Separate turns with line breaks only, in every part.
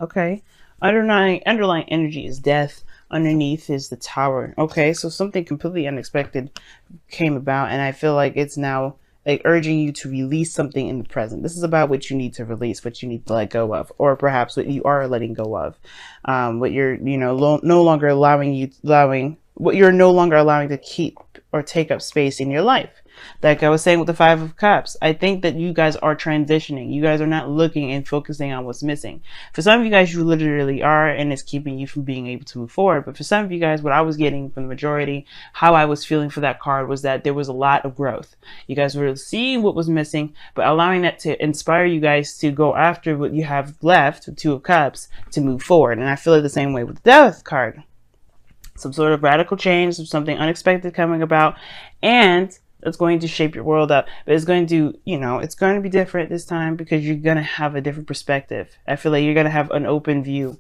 Okay. Underlying energy is death. Underneath is the tower. Okay, so something completely unexpected came about, and I feel like it's now like urging you to release something in the present. This is about what you need to release, what you need to let go of, or perhaps what you are letting go of, what you're, no longer allowing what you're no longer allowing to keep or take up space in your life. Like I was saying with the Five of Cups, I think that you guys are transitioning. You guys are not looking and focusing on what's missing. For some of you guys, you literally are, and it's keeping you from being able to move forward. But for some of you guys, what I was getting from the majority, how I was feeling for that card was that there was a lot of growth. You guys were seeing what was missing, but allowing that to inspire you guys to go after what you have left, the Two of Cups, to move forward. And I feel it the same way with the Death card. Some sort of radical change, something unexpected coming about, and it's going to shape your world up. But it's going to, it's going to be different this time because you're going to have a different perspective. I feel like you're going to have an open view.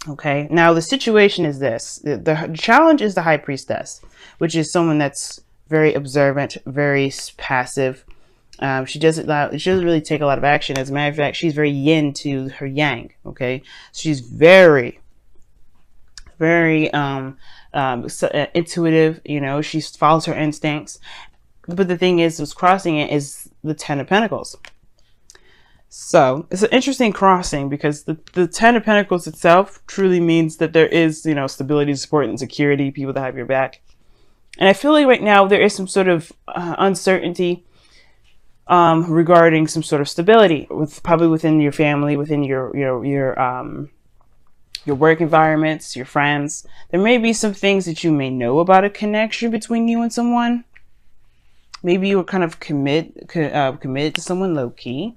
Okay, now the situation is this. The challenge is the High Priestess, which is someone that's very observant, very passive. She doesn't really take a lot of action. As a matter of fact, she's very yin to her yang. Okay, she's very intuitive. She follows her instincts. But the thing is, what's crossing it is the Ten of Pentacles. So it's an interesting crossing because the Ten of Pentacles itself truly means that there is, stability, support, and security, people that have your back. And I feel like right now there is some sort of uncertainty regarding some sort of stability probably within your family, within your work environments, your friends. There may be some things that you may know about a connection between you and someone. Maybe you were kind of committed to someone low-key,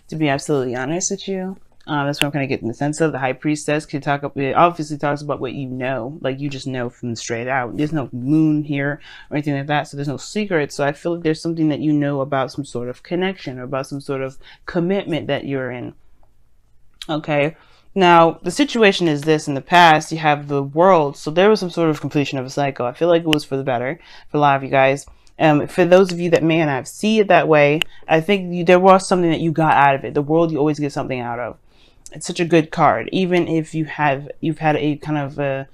to be absolutely honest with you. That's what I'm kind of getting the sense of. The High Priestess it obviously talks about what you know, like you just know from straight out. There's no moon here or anything like that, so there's no secret. So I feel like there's something that you know about some sort of connection or about some sort of commitment that you're in. Okay. Now, the situation is this. In the past, you have the World. So there was some sort of completion of a cycle. I feel like it was for the better for a lot of you guys. For those of you that may not see it that way, I think there was something that you got out of it. The World, you always get something out of. It's such a good card. Even if you've had a kind of an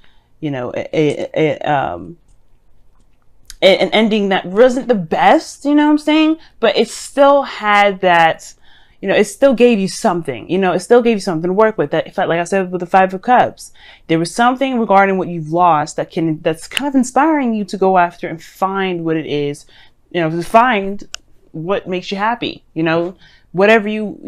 ending that wasn't the best, you know what I'm saying? But it still had that, it still gave you something, it still gave you something to work with. That, like I said, with the Five of Cups, there was something regarding what you've lost that's kind of inspiring you to go after and find what it is, to find what makes you happy, whatever you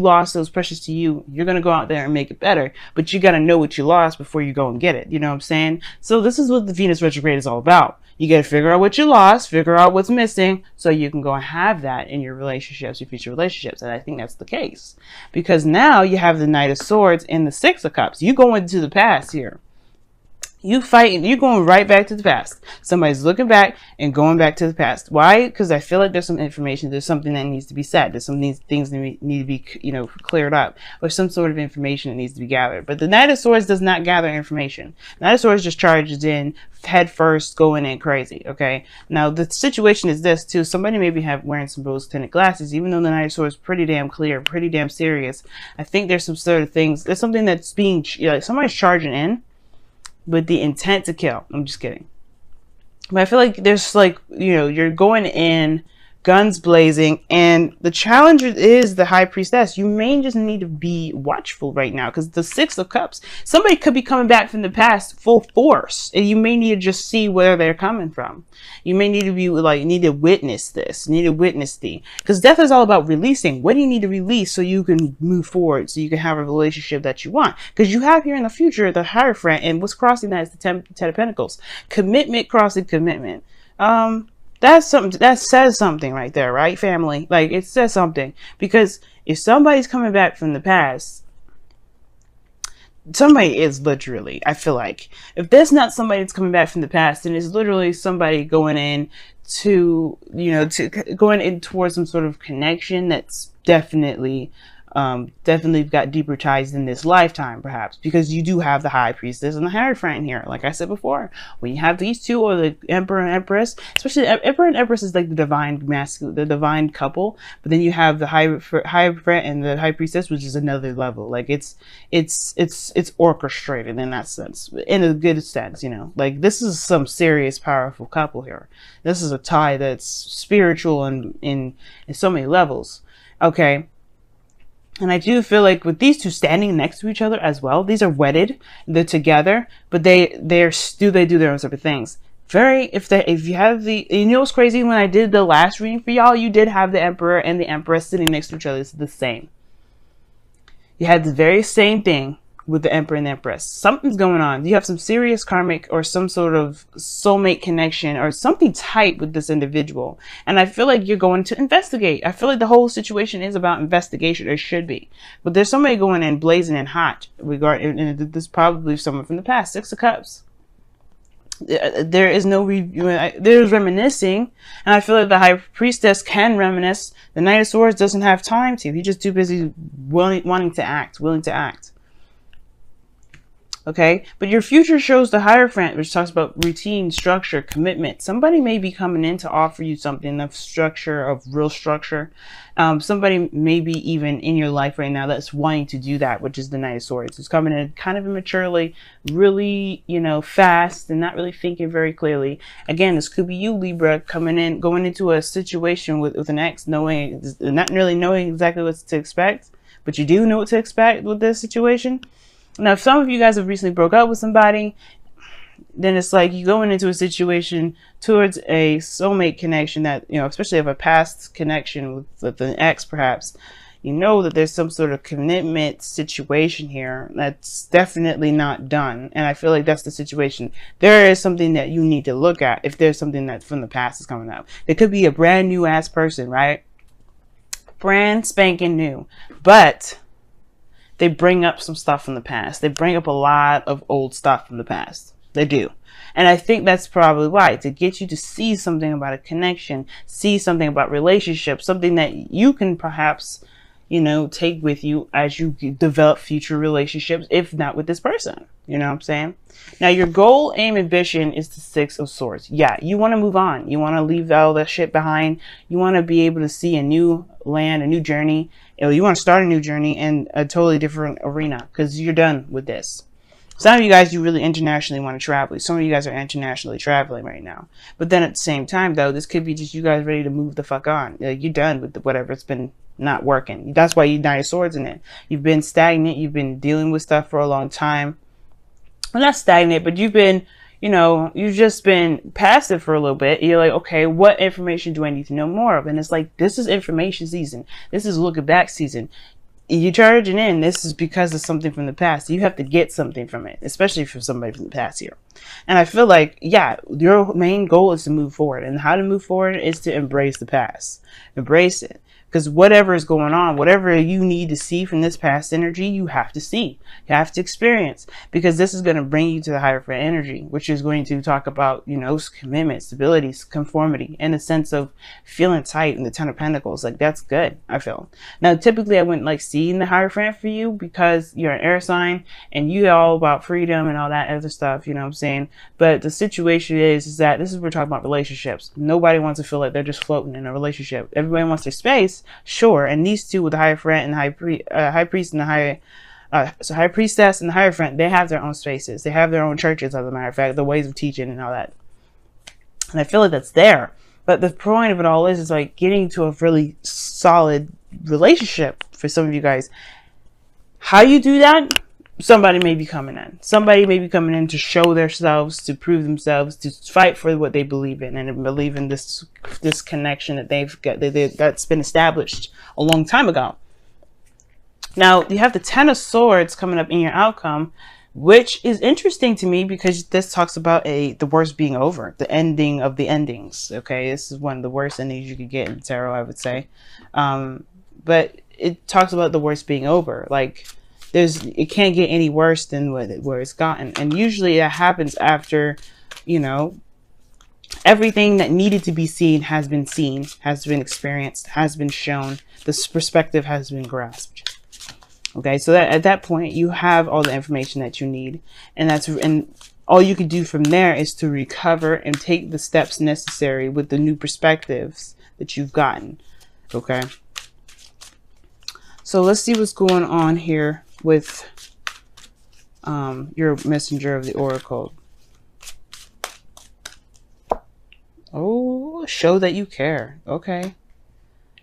lost that was precious to you, you're going to go out there and make it better. But you got to know what you lost before you go and get it. You know what I'm saying? So this is what the Venus retrograde is all about. You got to figure out what you lost, figure out what's missing, so you can go and have that in your relationships, your future relationships. And I think that's the case. Because now you have the Knight of Swords and the Six of Cups. You go into the past here. You fighting, you're going right back to the past. Somebody's looking back and going back to the past. Why? Because I feel like there's some information, there's something that needs to be said. There's some things that need to be, cleared up, or some sort of information that needs to be gathered. But the Knight of Swords does not gather information. The Knight of Swords just charges in head first, going in crazy. Okay. Now the situation is this too. Somebody maybe wearing some rose-tinted glasses, even though the Knight of Swords is pretty damn clear, pretty damn serious. I think there's some sort of things. There's something that's being, somebody's charging in with the intent to kill. I'm just kidding. But I feel like there's you're going in guns blazing, and the challenge is the High Priestess. You may just need to be watchful right now, because the Six of Cups, somebody could be coming back from the past full force, and you may need to just see where they're coming from. You may need to be need to witness this, because death is all about releasing. What do you need to release so you can move forward, so you can have a relationship that you want? Because you have here in the future the Hierophant, and what's crossing that is the Ten of Pentacles. Commitment crossing commitment. That's something that says something right there, right, family? Like, it says something, because if somebody's coming back from the past, somebody is literally, I feel like, if there's not somebody that's coming back from the past, then it's literally somebody going in to, going in towards some sort of connection that's definitely Definitely got deeper ties in this lifetime, perhaps, because you do have the High Priestess and the Hierophant here. Like I said before, when you have these two, or the Emperor and Empress, especially Emperor and Empress is like the divine masculine, the divine couple. But then you have the Hierophant and the High Priestess, which is another level. Like it's orchestrated in that sense, in a good sense. You know, like this is some serious, powerful couple here. This is a tie that's spiritual and in so many levels. Okay. And I do feel like with these two standing next to each other as well, these are wedded, they're together, but they do their own separate things. If you have you know what's crazy, when I did the last reading for y'all, you did have the Emperor and the Empress sitting next to each other. It's the same. You had the very same thing with the Emperor and the Empress. Something's going on. You have some serious karmic or some sort of soulmate connection or something tight with this individual. And I feel like you're going to investigate. I feel like the whole situation is about investigation, or should be. But there's somebody going in blazing and hot and this is probably someone from the past. 6 of Cups. There is no there's reminiscing, and I feel like the High Priestess can reminisce. The Knight of Swords doesn't have time to. He's just too busy willing to act. Okay, but your future shows the Hierophant, which talks about routine, structure, commitment. Somebody may be coming in to offer you something of structure, of real structure. Somebody may be even in your life right now that's wanting to do that, which is the Knight of Swords. It's coming in kind of immaturely, really, fast, and not really thinking very clearly. Again, this could be you, Libra, going into a situation with an ex, not really knowing exactly what to expect, but you do know what to expect with this situation. Now, if some of you guys have recently broke up with somebody, then it's like you going into a situation towards a soulmate connection that, especially of a past connection with an ex, perhaps, that there's some sort of commitment situation here that's definitely not done. And I feel like that's the situation. There is something that you need to look at if there's something that from the past is coming up. It could be a brand new ass person, right? Brand spanking new. But they bring up some stuff from the past. They bring up a lot of old stuff from the past. They do. And I think that's probably why, to get you to see something about a connection, see something about relationships, something that you can perhaps, take with you as you develop future relationships, if not with this person. You know what I'm saying? Now, your goal, aim, and vision is the 6 of Swords. Yeah, you want to move on. You want to leave all that shit behind. You want to be able to see a new land, a new journey. You want to start a new journey in a totally different arena because you're done with this. Some of you guys, you really internationally want to travel. Some of you guys are internationally traveling right now. But then at the same time, though, this could be just you guys ready to move the fuck on. You're done with whatever's been not working. That's why you Knight of Swords in it. You've been stagnant. You've been dealing with stuff for a long time. Well, not stagnant, but you've been, you've just been passive for a little bit. You're like, okay, what information do I need to know more of? And it's like, this is information season. This is looking back season. You're charging in. This is because of something from the past. You have to get something from it, especially from somebody from the past here. And I feel like, yeah, your main goal is to move forward. And how to move forward is to embrace the past. Embrace it. Because whatever is going on, whatever you need to see from this past energy, you have to see. You have to experience. Because this is going to bring you to the Hierophant energy, which is going to talk about, commitment, stability, conformity, and a sense of feeling tight in the 10 of Pentacles. Like, that's good, I feel. Now, typically, I wouldn't like seeing the Hierophant for you because you're an air sign and you all about freedom and all that other stuff, you know what I'm saying? But the situation is that this is we're talking about relationships. Nobody wants to feel like they're just floating in a relationship. Everybody wants their space. Sure, and these two with the Hierophant and High Priest and the High Priestess and the Hierophant, they have their own spaces. They have their own churches, as a matter of fact, the ways of teaching and all that. And I feel like that's there. But the point of it all is like getting to a really solid relationship for some of you guys. How you do that? Somebody may be coming in. Somebody may be coming in to show themselves, to prove themselves, to fight for what they believe in, and believe in this connection that they've got that's been established a long time ago. Now, you have the 10 of Swords coming up in your outcome, which is interesting to me because this talks about the worst being over, the ending of the endings. Okay, this is one of the worst endings you could get in tarot, I would say. But it talks about the worst being over, like. It can't get any worse than where it's gotten. And usually that happens after, everything that needed to be seen, has been experienced, has been shown. This perspective has been grasped. Okay, so that at that point you have all the information that you need, and all you can do from there is to recover and take the steps necessary with the new perspectives that you've gotten. Okay, so let's see what's going on here with your messenger of the oracle. Oh, show that you care. Okay,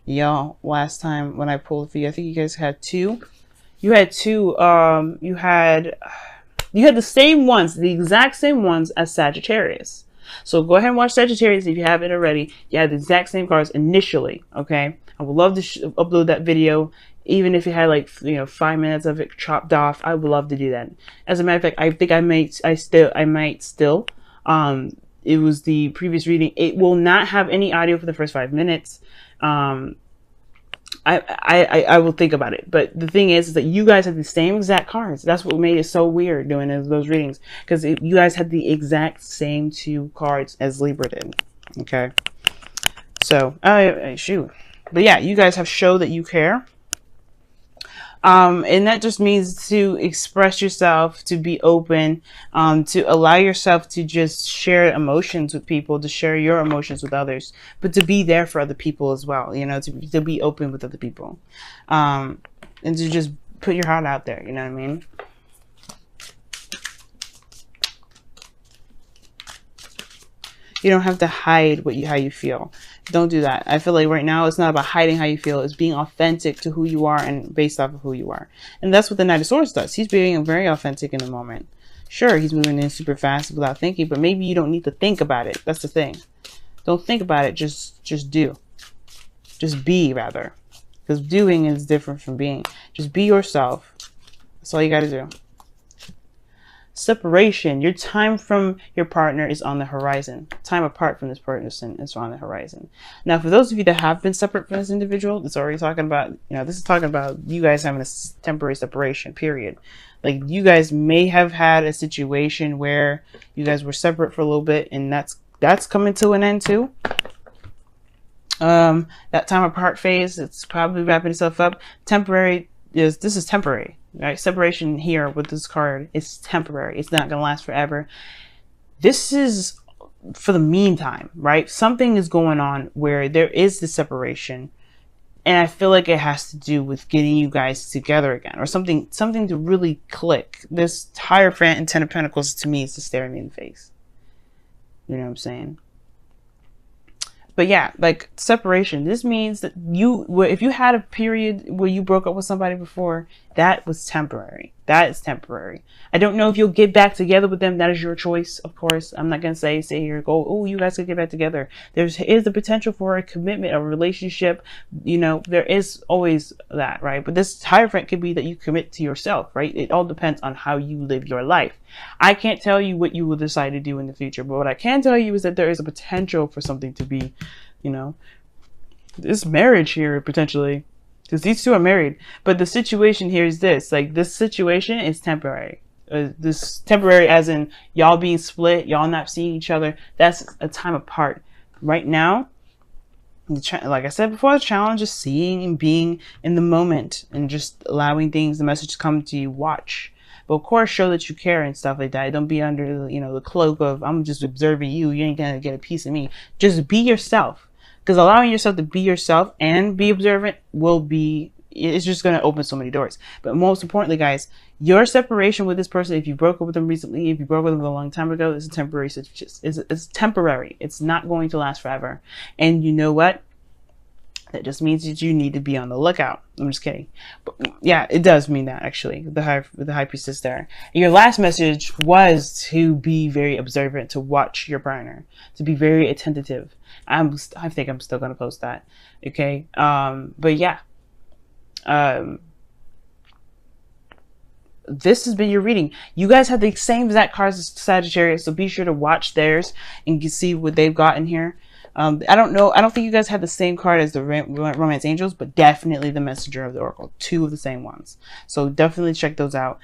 y'all, last time when I pulled for you, I think you guys had two. You had two. You had the same ones, the exact same ones as Sagittarius. So go ahead and watch Sagittarius if you haven't already. You have the exact same cards initially. Okay, I would love to upload that video, even if it had like 5 minutes of it chopped off. I would love to do that. As a matter of fact, I think I might still. It was the previous reading. It will not have any audio for the first 5 minutes. I will think about it. But the thing is that you guys had the same exact cards. That's what made it so weird doing those readings. Because you guys had the exact same two cards as Libra did. Okay. So, shoot. But yeah, you guys have showed that you care. And that just means to express yourself, to be open, to allow yourself to just share emotions with people, to share your emotions with others, but to be there for other people as well, to be open with other people, and to just put your heart out there, you know what I mean? You don't have to hide how you feel. Don't do that. I feel like right now it's not about hiding how you feel. It's being authentic to who you are and based off of who you are. And that's what the Knight of Swords does. He's being very authentic in the moment. Sure, he's moving in super fast without thinking, but maybe you don't need to think about it. That's the thing. Don't think about it. Just do. Just be, rather. Because doing is different from being. Just be yourself. That's all you got to do. Separation. Your time from your partner is on the horizon. Time apart from this person is on the horizon. Now, for those of you that have been separate from this individual, it's already talking about, this is talking about you guys having a temporary separation, period. Like, you guys may have had a situation where you guys were separate for a little bit, and that's coming to an end too. That time apart phase, it's probably wrapping itself up. Temporary this is temporary. Right? Separation here with this card is temporary. It's not going to last forever. This is for the meantime, right? Something is going on where there is this separation, and I feel like it has to do with getting you guys together again, or something to really click. This Hierophant and Ten of Pentacles to me is to stare me in the face. You know what I'm saying? But yeah, like separation. This means that if you had a period where you broke up with somebody before, that was temporary. That is temporary. I don't know if you'll get back together with them. That is your choice, of course. I'm not going to say here, go, oh, you guys could get back together. There is the potential for a commitment, a relationship. There is always that, right? But this Hierophant could be that you commit to yourself, right? It all depends on how you live your life. I can't tell you what you will decide to do in the future, but what I can tell you is that there is a potential for something to be, this marriage here potentially, because these two are married. But the situation here is this, like, this situation is temporary. This temporary as in y'all being split, y'all not seeing each other. That's a time apart. Right now, like I said before, the challenge is seeing and being in the moment and just allowing the message to come to you. Watch. But of course, show that you care and stuff like that. Don't be under, the cloak of, I'm just observing you. You ain't going to get a piece of me. Just be yourself. Because allowing yourself to be yourself and be observant it's just going to open so many doors. But most importantly, guys, your separation with this person, if you broke up with them recently, if you broke with them a long time ago, it's a temporary situation. It's temporary. It's not going to last forever. And you know what? That just means that you need to be on the lookout. I'm just kidding. But yeah, it does mean that, actually, the High Priestess there. And your last message was to be very observant, to watch your partner, to be very attentive. I think I'm still going to post that. Okay. But yeah. This has been your reading. You guys have the same exact cards as Sagittarius, so be sure to watch theirs and see what they've got in here. I don't know. I don't think you guys have the same card as the Romance Angels, but definitely the Messenger of the Oracle. Two of the same ones. So definitely check those out.